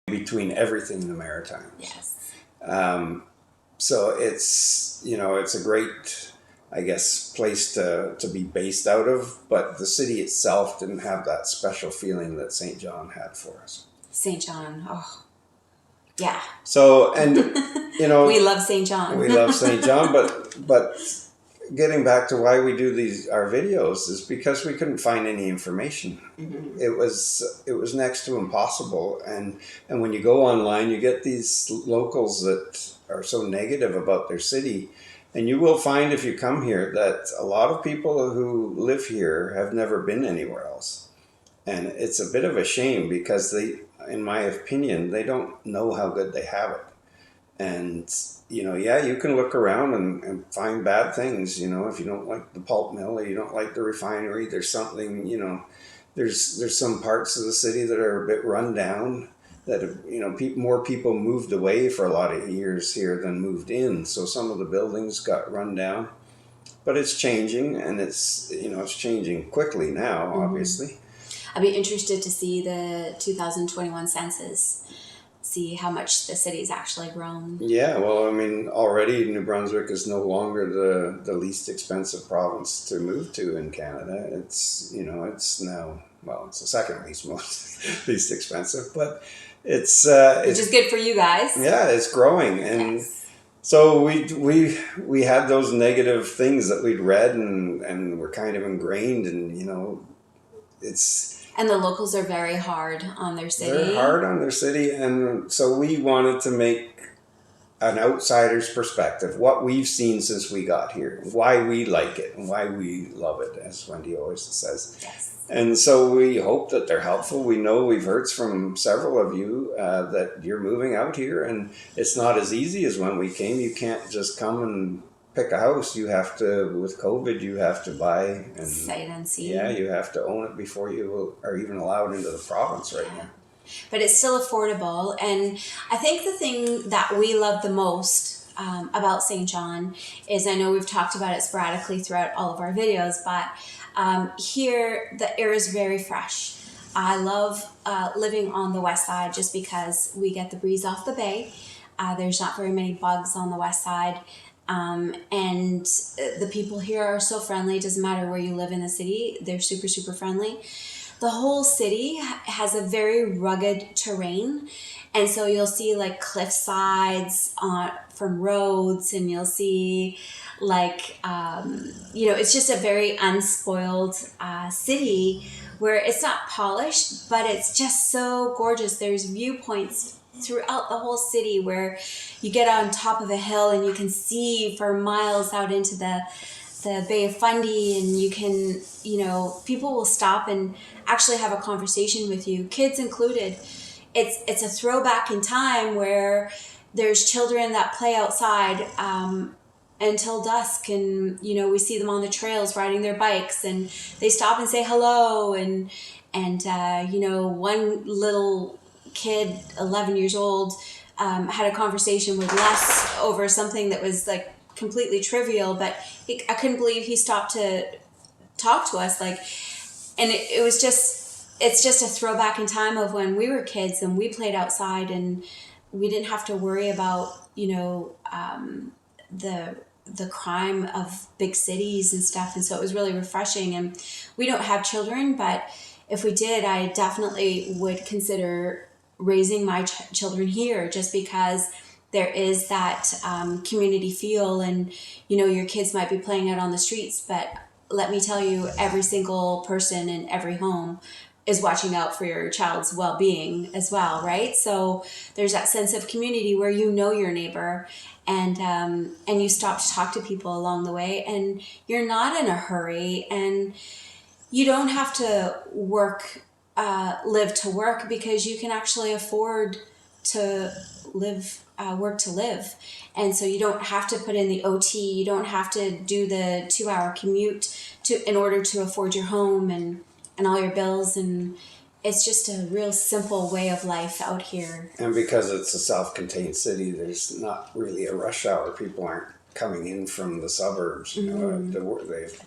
between everything in the Maritimes. Yes. So it's, you know, it's a great, I guess, place to be based out of, but the city itself didn't have that special feeling that St. John had for us. St. John, oh, yeah. So, and, you know... we love St. John. We love St. John, but getting back to why we do our videos is because we couldn't find any information. Mm-hmm. It was next to impossible, and when you go online, you get these locals that are so negative about their city, and you will find if you come here that a lot of people who live here have never been anywhere else, and it's a bit of a shame because they, in my opinion, they don't know how good they have it. And, you know, yeah, you can look around and find bad things, you know, if you don't like the pulp mill or you don't like the refinery, there's something, you know, there's some parts of the city that are a bit run down, that, you know, more people moved away for a lot of years here than moved in. So some of the buildings got run down, but it's changing, and it's, you know, it's changing quickly now, obviously. I'd be interested to see the 2021 census. See how much the city's actually grown. Yeah, well, I mean, already New Brunswick is no longer the least expensive province to move to in Canada. It's, you know, it's now, well, it's the second least expensive, but it's which is good for you guys. Yeah, it's growing, and yes. So we had those negative things that we'd read and were kind of ingrained, and, you know, it's... And the locals are very hard on their city. They're hard on their city, and so we wanted to make an outsider's perspective, what we've seen since we got here, why we like it, and why we love it, as Wendy always says. Yes. And so we hope that they're helpful. We know we've heard from several of you that you're moving out here, and it's not as easy as when we came. You can't just come and pick a house. You have to, with COVID, you have to buy and sight unseen. Yeah, you have to own it before you are even allowed into the province right now. But it's still affordable, and I think the thing that we love the most about St. John is, I know we've talked about it sporadically throughout all of our videos, but here the air is very fresh. I love living on the west side just because we get the breeze off the bay. There's not very many bugs on the west side. And the people here are so friendly. It doesn't matter where you live in the city. They're super, super friendly. The whole city has a very rugged terrain. And so you'll see like cliff sides from roads, and you'll see like, you know, it's just a very unspoiled city where it's not polished, but it's just so gorgeous. There's viewpoints throughout the whole city where you get on top of a hill and you can see for miles out into the Bay of Fundy, and you can, you know, people will stop and actually have a conversation with you, kids included. It's a throwback in time where there's children that play outside until dusk, and, you know, we see them on the trails riding their bikes, and they stop and say hello, and you know, one little kid, 11 years old, had a conversation with Les over something that was like completely trivial, but I couldn't believe he stopped to talk to us. Like, and it's just a throwback in time of when we were kids and we played outside, and we didn't have to worry about, you know, the crime of big cities and stuff. And so it was really refreshing. And we don't have children, but if we did, I definitely would consider raising my children here, just because there is that community feel, and, you know, your kids might be playing out on the streets, but let me tell you, every single person in every home is watching out for your child's well-being as well, right? So there's that sense of community where you know your neighbor, and you stop to talk to people along the way, and you're not in a hurry, and you don't have to live to work, because you can actually afford to work to live. And so you don't have to put in the OT, you don't have to do the 2-hour commute in order to afford your home and all your bills. And it's just a real simple way of life out here. And because it's a self-contained city, there's not really a rush hour. People aren't coming in from the suburbs. You know,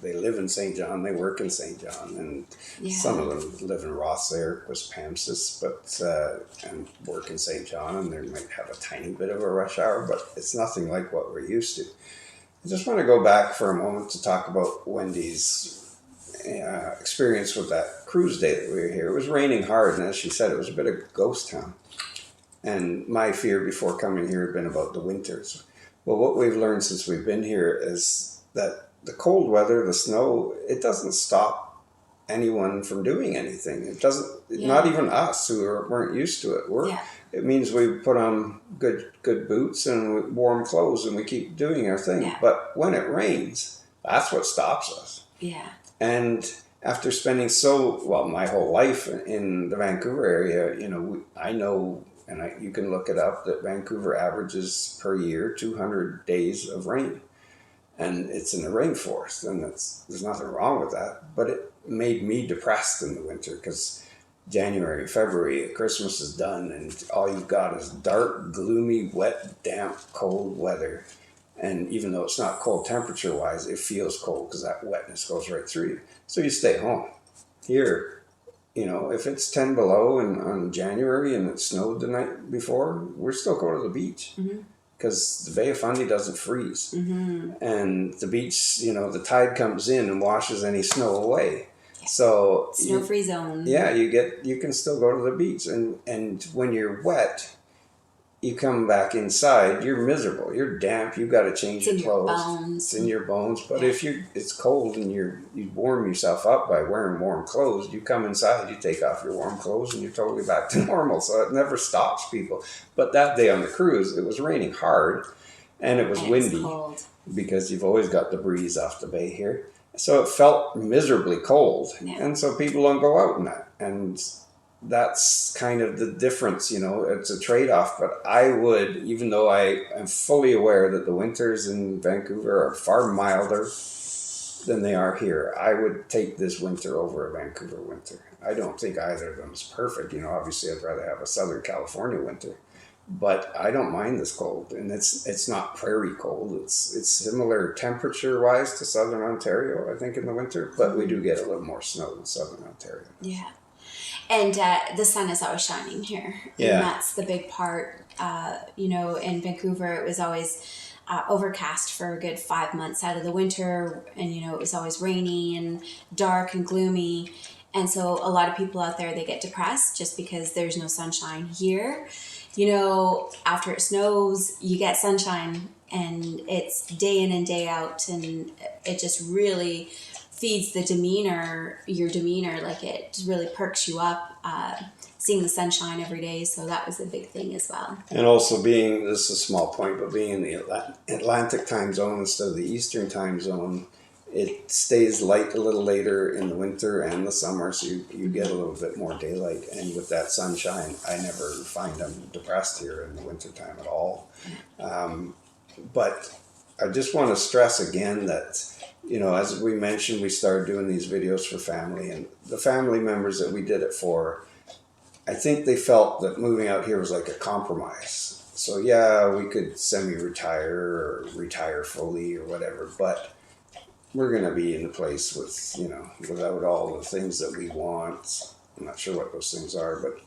they live in St. John, they work in St. John, and some of them live in Rosslare, Quispamsis, but and work in St. John, and they might have a tiny bit of a rush hour, but it's nothing like what we're used to. I just want to go back for a moment to talk about Wendy's experience with that cruise day that we were here. It was raining hard, and as she said, it was a bit of a ghost town. And my fear before coming here had been about the winters. Well, what we've learned since we've been here is that the cold weather, the snow, it doesn't stop anyone from doing anything. It doesn't, not even us who weren't used to it. It means we put on good boots and warm clothes and we keep doing our thing. Yeah. But when it rains, that's what stops us. Yeah. And after spending my whole life in the Vancouver area, you know, I know, and you can look it up, that Vancouver averages per year 200 days of rain. And it's in the rainforest, and there's nothing wrong with that. But it made me depressed in the winter because January, February, Christmas is done, and all you've got is dark, gloomy, wet, damp, cold weather. And even though it's not cold temperature-wise, it feels cold because that wetness goes right through you. So you stay home. Here, you know, if it's 10 below on January and it snowed the night before, we're still going to the beach because the Bay of Fundy doesn't freeze. And the beach, you know, the tide comes in and washes any snow away. So snow-free zone. Yeah, you can still go to the beach. And when you're wet, you come back inside, you're miserable, you're damp, you've got to change your clothes. It's in your bones. But if it's cold and you warm yourself up by wearing warm clothes, you come inside, you take off your warm clothes, and you're totally back to normal. So it never stops people. But that day on the cruise, it was raining hard, and it was windy because you've always got the breeze off the bay here. So it felt miserably cold, and so people don't go out in that. And that's kind of the difference, you know, it's a trade-off. But I would, even though I am fully aware that the winters in Vancouver are far milder than they are here, I would take this winter over a Vancouver winter. I don't think either of them is perfect. You know, obviously I'd rather have a Southern California winter, but I don't mind this cold. And it's not prairie cold. It's similar temperature-wise to Southern Ontario, I think, in the winter, but we do get a little more snow in Southern Ontario. Yeah. And the sun is always shining here. Yeah. And that's the big part. You know, in Vancouver, it was always overcast for a good 5 months out of the winter. And, you know, it was always rainy and dark and gloomy. And so a lot of people out there, they get depressed just because there's no sunshine here. You know, after it snows, you get sunshine, and it's day in and day out. And it just really feeds the your demeanor, like it really perks you up, seeing the sunshine every day. So that was a big thing as well. And also this is a small point, but being in the Atlantic time zone instead of the Eastern time zone, it stays light a little later in the winter and the summer, so you get a little bit more daylight. And with that sunshine, I never find I'm depressed here in the wintertime at all. But I just want to stress again that, you know, as we mentioned, we started doing these videos for family, and the family members that we did it for, I think they felt that moving out here was like a compromise. So yeah, we could semi-retire or retire fully or whatever, but we're going to be in a place with, you know, without all the things that we want. I'm not sure what those things are, but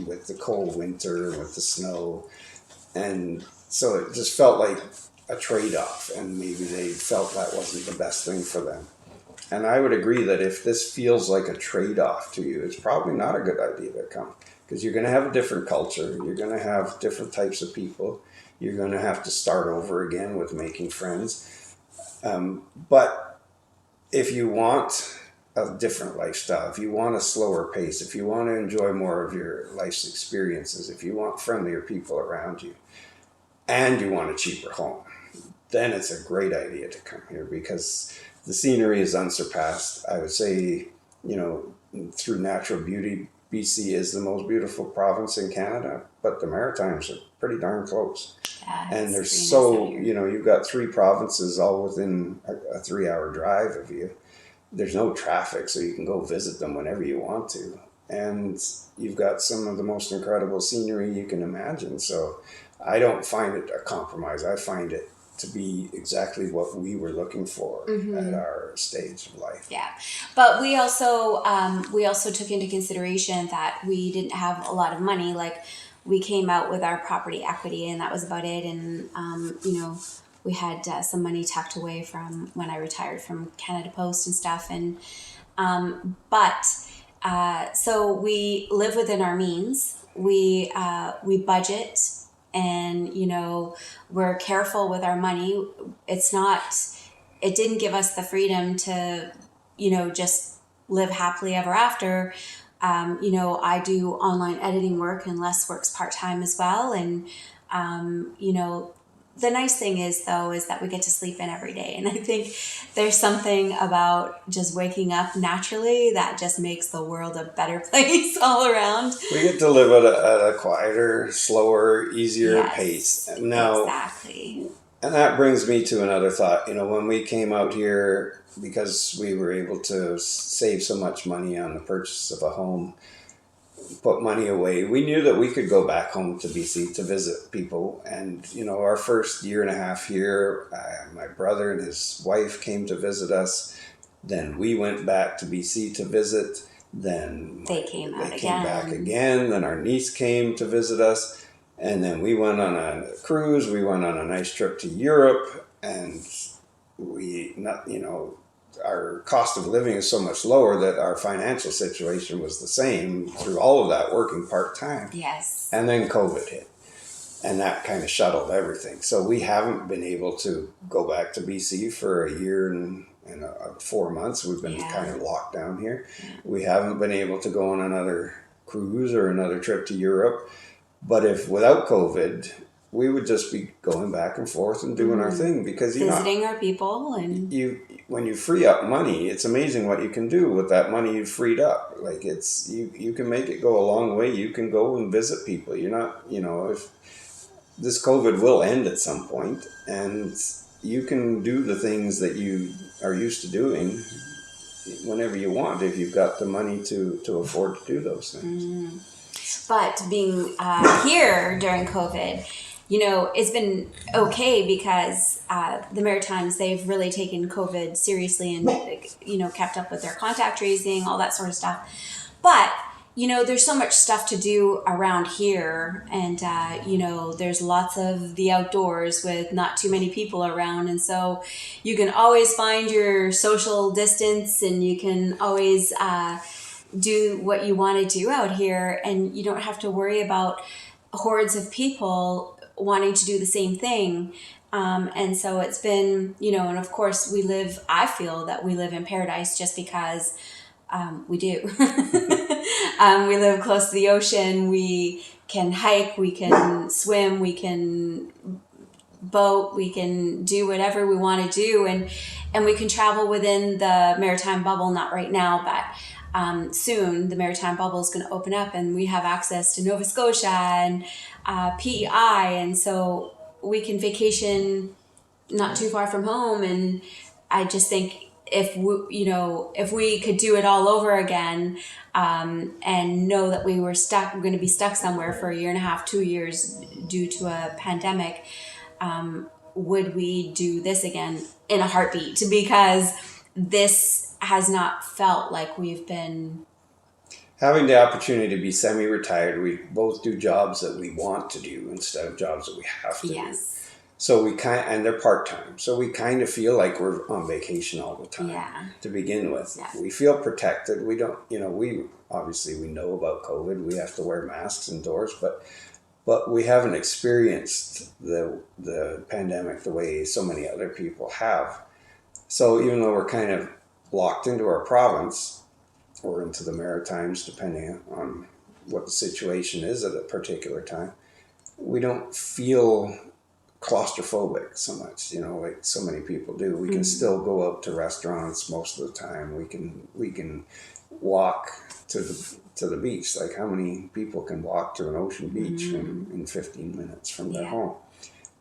with the cold winter and with the snow. And so it just felt like a trade-off, and maybe they felt that wasn't the best thing for them. And I would agree that if this feels like a trade-off to you, it's probably not a good idea to come, because you're going to have a different culture, you're going to have different types of people, you're going to have to start over again with making friends. But if you want a different lifestyle, if you want a slower pace, if you want to enjoy more of your life's experiences, if you want friendlier people around you, and you want a cheaper home, then it's a great idea to come here, because the scenery is unsurpassed. I would say, you know, through natural beauty, BC is the most beautiful province in Canada, but the Maritimes are pretty darn close. Yeah, and there's you know, you've got 3 provinces all within a 3-hour drive of you. There's no traffic, so you can go visit them whenever you want to. And you've got some of the most incredible scenery you can imagine. So I don't find it a compromise. I find it to be exactly what we were looking for at our stage of life. Yeah, but we also took into consideration that we didn't have a lot of money. Like, we came out with our property equity, and that was about it. And we had some money tucked away from when I retired from Canada Post and stuff. And so we live within our means. We budget, and we're careful with our money. It didn't give us the freedom to just live happily ever after. I do online editing work, and Les works part-time as well. And the nice thing is that we get to sleep in every day. And I think there's something about just waking up naturally that just makes the world a better place all around. We get to live at a quieter, slower, easier pace. Now, exactly. And that brings me to another thought. When we came out here, because we were able to save so much money on the purchase of a home, put money away, we knew that we could go back home to BC to visit people. And, our first year and a half here, my brother and his wife came to visit us. Then we went back to BC to visit. Then they came back again. Then our niece came to visit us. And then we went on a cruise. We went on a nice trip to Europe. And our cost of living is so much lower that our financial situation was the same through all of that, working part-time. Yes. And then COVID hit, and that kind of shuttled everything. So we haven't been able to go back to BC for a year and 4 months. We've been kind of locked down here. Yeah. We haven't been able to go on another cruise or another trip to Europe. But if without COVID, we would just be going back and forth and doing our thing, because visiting our people. And when you free up money, it's amazing what you can do with that money you've freed up. Like, it's you can make it go a long way. You can go and visit people. You're not, if this COVID will end at some point, and you can do the things that you are used to doing whenever you want, if you've got the money to afford to do those things. But being here during COVID, it's been okay, because the Maritimes, they've really taken COVID seriously and, kept up with their contact tracing, all that sort of stuff. But, there's so much stuff to do around here, and, there's lots of the outdoors with not too many people around. And so you can always find your social distance, and you can always do what you want to do out here, and you don't have to worry about hordes of people wanting to do the same thing. And so it's been, and of course I feel that we live in paradise just because we do. We live close to the ocean. We can hike, we can swim, we can boat, we can do whatever we want to do. And we can travel within the maritime bubble, not right now, but soon the maritime bubble is going to open up, and we have access to Nova Scotia and PEI, and so we can vacation not too far from home. And I just think if we could do it all over again, and know that we're going to be stuck somewhere for a year and a half, 2 years due to a pandemic, would we do this again in a heartbeat? Because this has not felt like we've been having the opportunity to be semi-retired. We both do jobs that we want to do instead of jobs that we have to do. So and they're part-time. So we kind of feel like we're on vacation all the time to begin with. Yeah. We feel protected. We don't, we know about COVID. We have to wear masks indoors, but we haven't experienced the pandemic the way so many other people have. So even though we're kind of locked into our province or into the Maritimes, depending on what the situation is at a particular time, we don't feel claustrophobic so much, like so many people do. We can still go out to restaurants most of the time. We can walk to the beach. Like, how many people can walk to an ocean beach in 15 minutes from their home?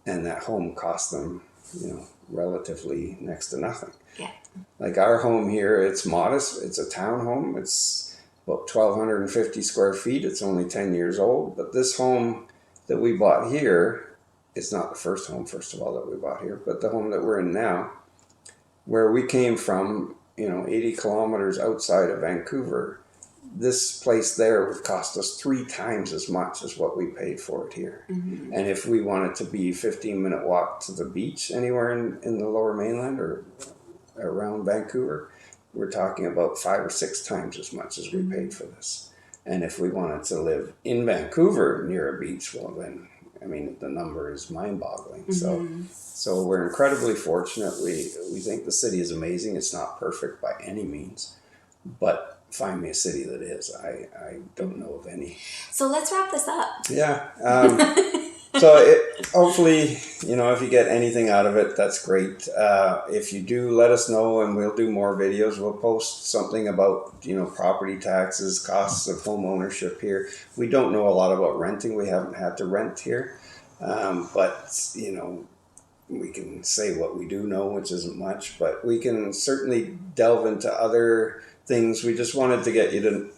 And that home costs them, relatively next to nothing. Yeah. Like our home here, it's modest. It's a town home. It's about 1,250 square feet. It's only 10 years old. But this home that we bought here it's not the first home, first of all, that we bought here, but the home that we're in now, where we came from, 80 kilometers outside of Vancouver, this place there would cost us 3 times as much as what we paid for it here. Mm-hmm. And if we wanted to be 15-minute walk to the beach anywhere in the Lower Mainland or around Vancouver, we're talking about 5 or 6 times as much as we paid for this. And if we wanted to live in Vancouver near a beach, well then, I mean, the number is mind-boggling. Mm-hmm. So we're incredibly fortunate. We think the city is amazing. It's not perfect by any means, but find me a city that is. I don't know of any. So let's wrap this up. Yeah. Hopefully, if you get anything out of it, that's great. If you do, let us know, and we'll do more videos. We'll post something about, property taxes, costs of home ownership here. We don't know a lot about renting. We haven't had to rent here. But, we can say what we do know, which isn't much, but we can certainly delve into other things. We just wanted to get you to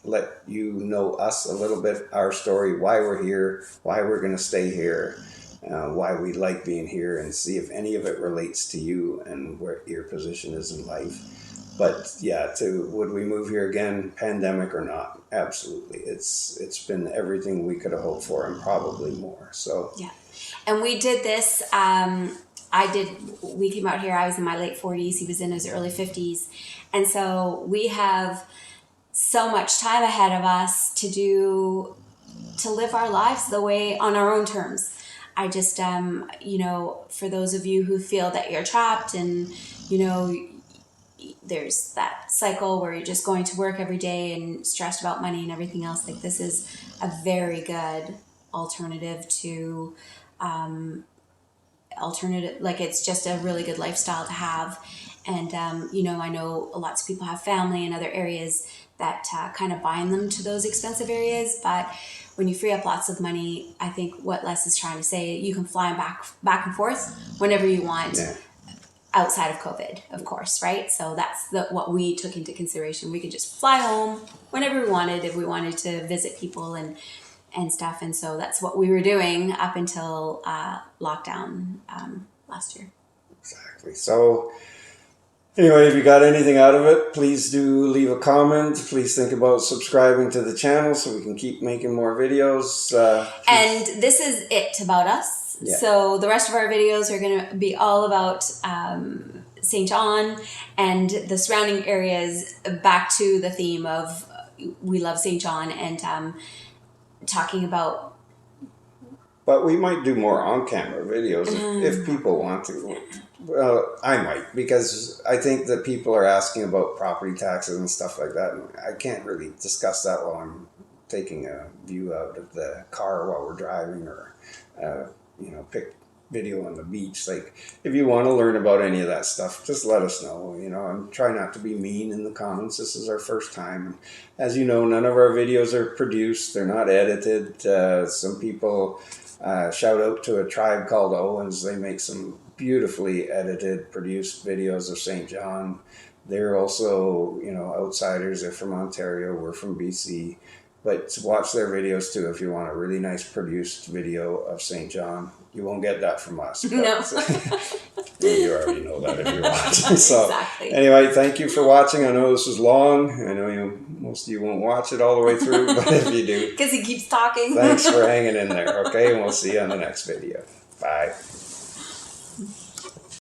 let you know us a little bit, our story, why we're here, why we're going to stay here, why we like being here, and see if any of it relates to you and where your position is in life. But yeah, would we move here again, pandemic or not? Absolutely. It's been everything we could have hoped for and probably more. So yeah. And we did this, we came out here, I was in my late 40s, he was in his early 50s. And so we have so much time ahead of us to live our lives the way on our own terms. I just, for those of you who feel that you're trapped and, there's that cycle where you're just going to work every day and stressed about money and everything else, like this is a very good alternative to, like it's just a really good lifestyle to have. And, I know lots of people have family in other areas that kind of bind them to those expensive areas. But when you free up lots of money, I think what Les is trying to say, you can fly back and forth whenever you want, outside of COVID, of course, right? So that's what we took into consideration. We could just fly home whenever we wanted, if we wanted to visit people and stuff. And so that's what we were doing up until lockdown last year. Exactly. So anyway, if you got anything out of it, please do leave a comment. Please think about subscribing to the channel so we can keep making more videos. And this is it about us. Yeah. So the rest of our videos are going to be all about St. John and the surrounding areas, back to the theme of we love St. John, and talking about... But we might do more on-camera videos if people want to. Well, I might, because I think that people are asking about property taxes and stuff like that. And I can't really discuss that while I'm taking a view out of the car while we're driving, or, pick video on the beach. Like, if you want to learn about any of that stuff, just let us know, and try not to be mean in the comments. This is our first time. As you know, none of our videos are produced. They're not edited. Some people shout out to a tribe called Owens. They make some beautifully edited, produced videos of St. John. They're also, outsiders. They're from Ontario. We're from BC. But watch their videos too if you want a really nice produced video of St. John. You won't get that from us. No. You already know that if you're watching. So exactly. Anyway, thank you for watching. I know this was long. I know most of you won't watch it all the way through, but if you do, because he keeps talking. Thanks for hanging in there, okay? And we'll see you on the next video. Bye.